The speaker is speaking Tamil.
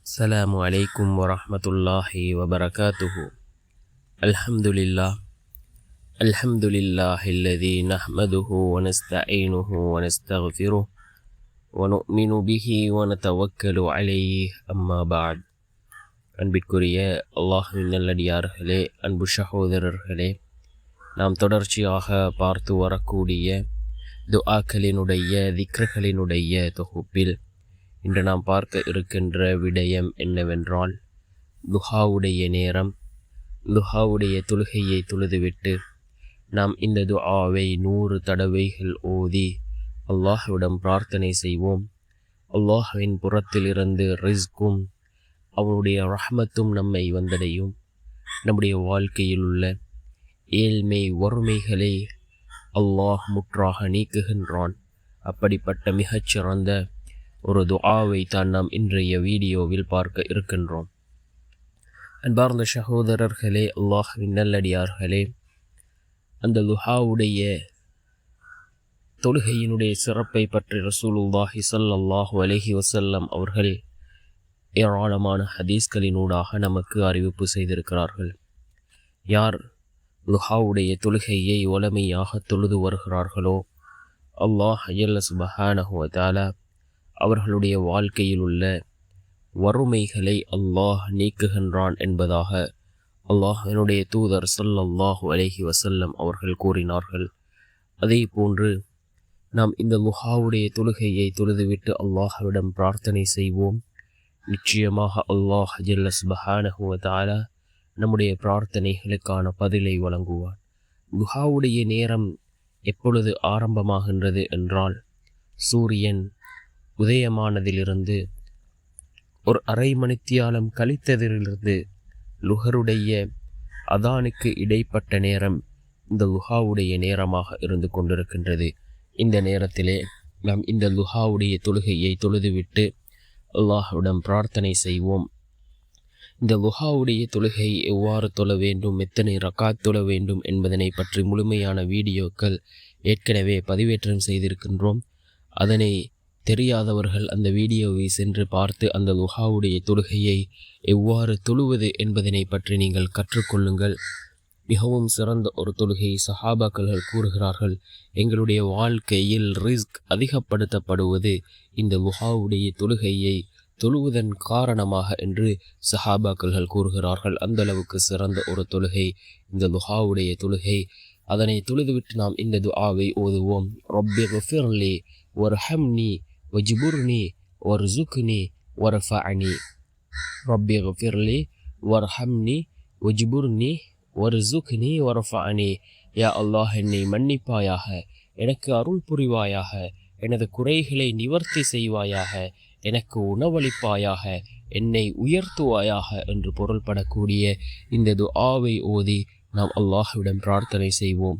السلام عليكم ورحمة الله وبركاته. الحمد لله الذي نحمده ونستعينه ونستغفره ونؤمن به ونتوكل عليه. أما بعد. அன்பிற்குரிய அல்லாஹ்வின் நல்லடியார்களே, அன்பு சகோதரர்களே, நாம் தொடர்ச்சியாக பார்த்து வரக்கூடிய துஆக்களினுடைய திக்ருகளினுடைய தொகுப்பில் இன்று நாம் பார்க்க இருக்கின்ற விடயம் என்னவென்றால், துஹாவுடைய நேரம். துஹாவுடைய தொழுகையை தொழுதுவிட்டு நாம் இந்த துஆவை 100 தடவைகள் ஓதி அல்லாஹ்விடம் பிரார்த்தனை செய்வோம். அல்லாஹ்வின் புறத்திலிருந்து ரிஸ்கும் அவனுடைய ரஹ்மத்தும் நம்மை வந்தடையும். நம்முடைய வாழ்க்கையில் உள்ள ஏழ்மை வறுமைகளை அல்லாஹ் முற்றாக நீக்குகின்றான். அப்படிப்பட்ட மிகச்சிறந்த ஒரு துஆவை தான் நாம் இன்றைய வீடியோவில் பார்க்க இருக்கின்றோம். அன்பார்ந்த சகோதரர்களே, அல்லாஹ்வின் நல்லடியார்களே, அந்த துஆவுடைய தொழுகையினுடைய சிறப்பை பற்றி ரசூலுல்லாஹி ஸல்லல்லாஹு அலைஹி வஸல்லம் அவர்கள் ஏராளமான ஹதீஸ்களினூடாக நமக்கு அறிவிப்பு செய்திருக்கிறார்கள். யார் துஆவுடைய தொழுகையை வளமையாக தொழுது வருகிறார்களோ, அல்லாஹ் ஜல்ல சுப்ஹானஹு வ தஆலா அவர்களுடைய வாழ்க்கையில் உள்ள வறுமைகளை அல்லாஹ் நீக்குகின்றான் என்பதாக அல்லாஹ்வினுடைய தூதர் ஸல்லல்லாஹு அலைஹி வஸல்லம் அவர்கள் கூறினார்கள். அதே போன்று நாம் இந்த துஆவுடைய தொழுகையை தொழுதுவிட்டு அல்லாஹ்விடம் பிரார்த்தனை செய்வோம். நிச்சயமாக அல்லாஹ் ஜல்ல சுப்ஹானஹு வ தஆலா நம்முடைய பிரார்த்தனைகளுக்கான பதிலை வழங்குவார். துஆவுடைய நேரம் எப்பொழுது ஆரம்பமாகின்றது என்றால், சூரியன் உதயமானதிலிருந்து ஒரு அரை மணித்தியாலம் கழித்ததிலிருந்து லுஹருடைய அதானுக்கு இடைப்பட்ட நேரம் இந்த துஆவுடைய நேரமாக இருந்து கொண்டிருக்கின்றது. இந்த நேரத்திலே நாம் இந்த துஆவுடைய தொழுகையை தொழுதுவிட்டு அல்லாஹ்விடம் பிரார்த்தனை செய்வோம். இந்த துஆவுடைய தொழுகை எவ்வாறு தொழ வேண்டும், எத்தனை ரக்காத் தொழ வேண்டும் என்பதனை பற்றி முழுமையான வீடியோக்கள் ஏற்கனவே பதிவேற்றம் செய்திருக்கின்றோம். அதனை தெரியாதவர்கள் அந்த வீடியோவை சென்று பார்த்து அந்த துஆவுடைய தொழுகையை எவ்வாறு தொழுவது என்பதனை பற்றி நீங்கள் கற்றுக்கொள்ளுங்கள். மிகவும் சிறந்த ஒரு தொழுகை. சஹாபாக்கள் கூறுகிறார்கள், எங்களுடைய வாழ்க்கையில் ரிஸ்க் அதிகப்படுத்தப்படுவது இந்த துஆவுடைய தொழுகையை தொழுவதன் காரணமாக என்று சஹாபாக்கள் கூறுகிறார்கள். அந்த அளவுக்கு சிறந்த ஒரு தொழுகை இந்த துஆவுடைய தொழுகை. அதனை தொழுதுவிட்டு நாம் இந்த துஆவை ஓதுவோம். ரப்பி ஃபிர்லி வர்ஹம்னி வஜ்புர்னி வர்சுக்னி வர்ஃபஅனி. ரப்பி ஃபிர்லி வர்ஹம்னி வஜ்புர்னி வர்சுக்னி வர்ஃபஅனி. யா அல்லாஹ், என்னை மன்னிப்பாயாக, எனக்கு அருள் புரிவாயாக, எனது குறைகளை நிவர்த்தி செய்வாயாக, எனக்கு உணவளிப்பாயாக, என்னை உயர்த்துவாயாக என்று பொருள்படக்கூடிய இந்த துஆவை ஓதி நாம் அல்லாஹ்விடம் பிரார்த்தனை செய்வோம்.